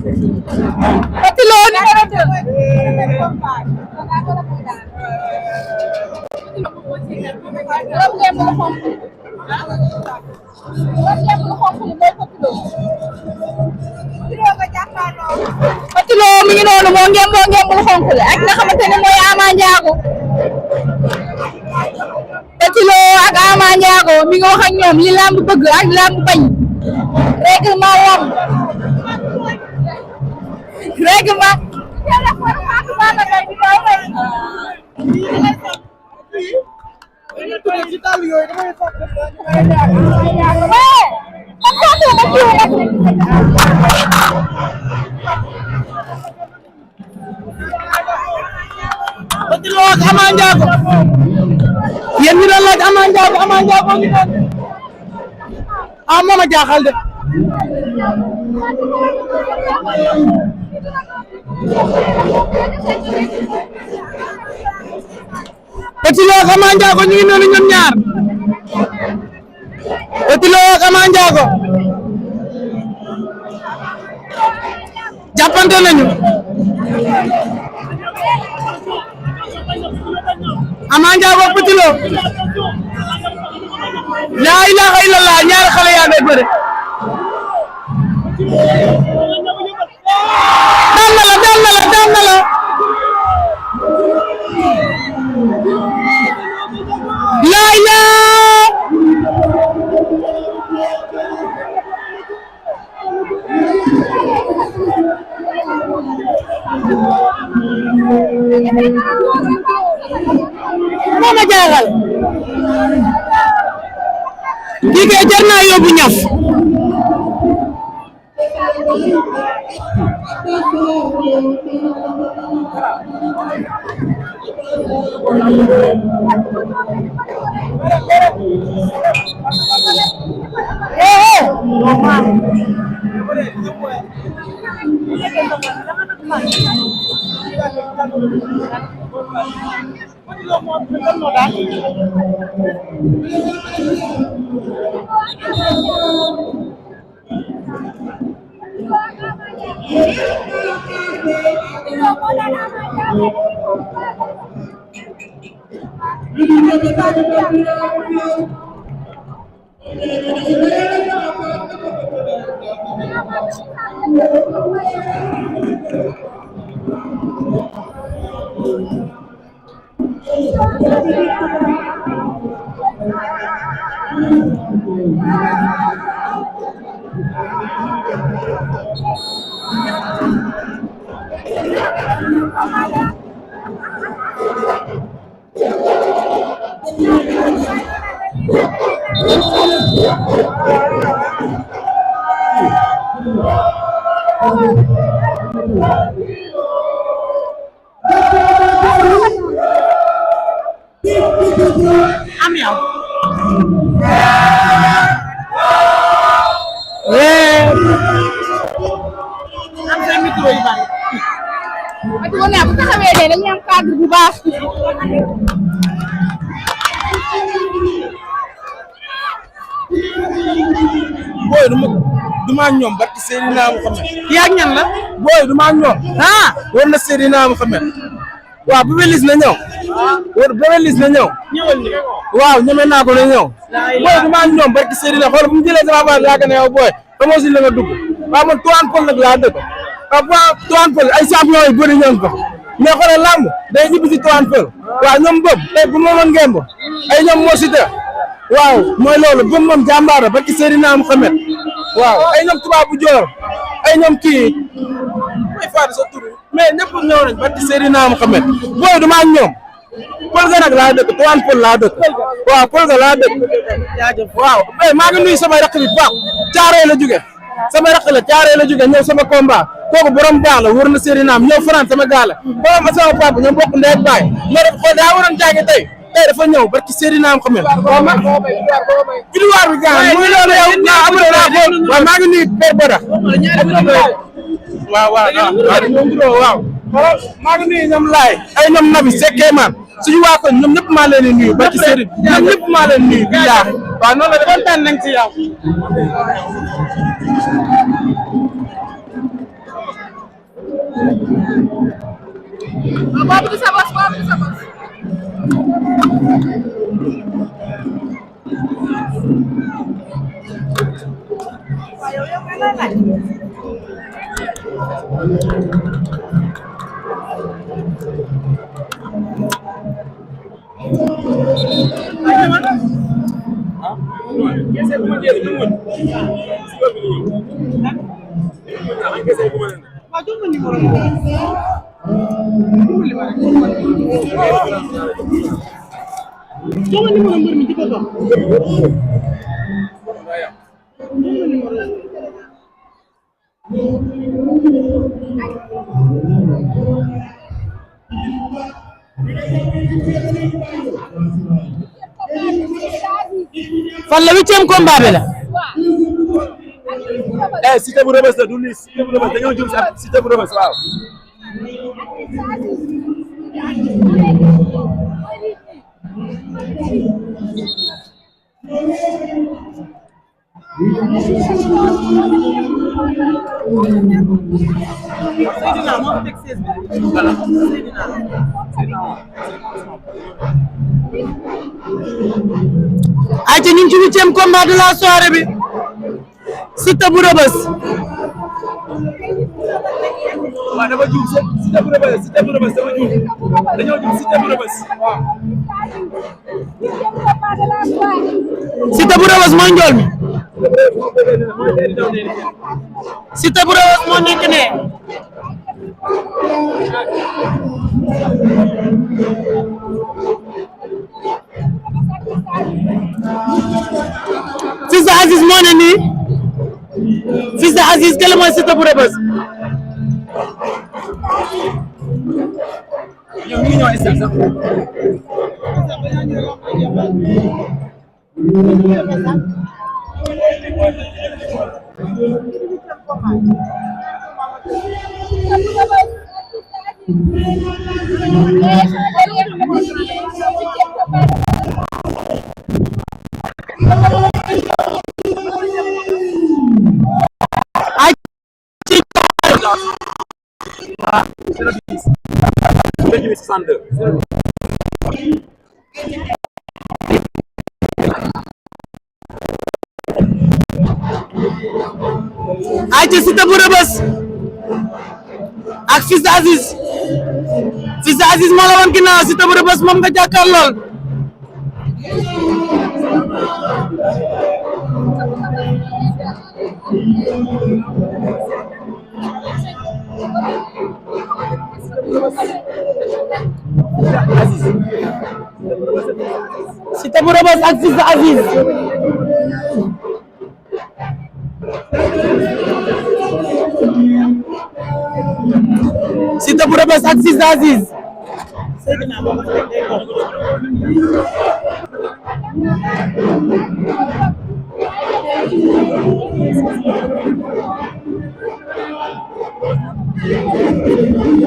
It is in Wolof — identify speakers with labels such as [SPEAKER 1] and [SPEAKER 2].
[SPEAKER 1] Petit Lo numéro 2. Petit Lo mi ngi noonu moo ngeen lu xonk la ak nga xamante ne mooy Ama Ndiago. Petit Lo ak Ama Ndiago mi ngi wax ak ñoom li lamb bëgg ak lamb bañ. Règlement lamb. Règlement.
[SPEAKER 2] Petit Lo ak Ama Ndiago yéen ñu doon laaj Ama Ndiago ngi doon ah moom a jaaxal de Petit Lo ak Ama Ndiago ñu ngi noonu ñoom ñaar Petit Lo ak Ama Ndiago jàppante nañu Ama Ndiago ak Petit Lo laa ilaaha illallah ñaari xale yaa ngay bëre daan na la laa ilaaha moom a jaaxal kii kay jar naa yóbbu ñaf am yow am say micro yu bari
[SPEAKER 1] ak bu ne bu taxawee de dañuy am cadre bu baax.
[SPEAKER 2] booy du ma ñoom barki Seydina Muhammad yaa ñan la booy du ma ñoom war na Seydina Muhammad waaw bu belis na ñëw bu belis na ñëw waaw ñeme naa ko na ñëw booy du ma ñoom barki Seydina xool bu mu jëlee sama baat laa ne yow booy xamoo si la nga dugg waaw man Tivaouane Peulh nag laa dëkk waaw Tivaouane Peulh ay champion yu bëri ñoom ko mais xoolal lamb day ñibbi si Tivaouane Peulh waaw ñoom bëb tey bu ma mën ngemb ay ñoom moo si waaw mooy loolu bëm moom jàmbaara ba ki Seydina Muhammad waaw ay ñoom tubaabu joor ay ñoom kii mooy faatu sa tur mais ñëpp ñëw nañ ba ki Seydina Muhammad booy du ma ak ñoom Peulh ga nag laa dëkk Tivaouane Peulh laa dëkk waaw Peulh ga laa dëkk waaw maa ngi nuyu samay rakk bi baax caaree la jóge sama rakk la caaree la jóge ñëw sama combat kooku borom baax la wër na Seydina ñëw France sama gaala borom sama papa ñoom bokk ndey ak baay ñoo def xool daa waroon jàngi tey dafa ñëw barki Seydina Muhammad bi gaan muy loolu yow na amul waaw maa ngi nuyu Père Boda waaw maa ngi nuyu ñoom laay ay ñoom nabi sekkee man suñu waa ko ñoom ñëpp maa leen di nuyu barki Seydina ñoom ñëpp maa leen nuyu bi yaa waaw noonu la kontaan nañ ci yow
[SPEAKER 1] Boobu du sa bos, boobu du sa bos.
[SPEAKER 3] fan la 8e combat bi la.
[SPEAKER 2] Cité bu Rebeuss la du lii Cité bu Rebeuss dañoo jëm si Cité bu Rebeuss waaw.
[SPEAKER 3] ayca ñu ngi ci 8e combat de la soirée bi Cité bu Rebeuss.
[SPEAKER 2] waaw dafa juum Cité bu Rebeuss dafa juum dañoo jëm Cité bu Rebeuss waaw.
[SPEAKER 3] Cité bu Rebeuss mooy njool mi. Cité bu Rebeuss moo nekk ne. Fils de Aziz moo ne nii. Fils de Aziz kële mooy Cité bu Rebeuss.
[SPEAKER 2] ñoom ñu ngi ñëw instant sax.
[SPEAKER 3] ayca Cité bu Rebeuss ak Fils de Aziz. Fils de Aziz moo la woon ginnaaw Cité bu Rebeuss moom nga jàkkaar lool. Cité bu Rebeuss ak Fils de Aziz. Cité bu Rebeuss ak Fils de Aziz.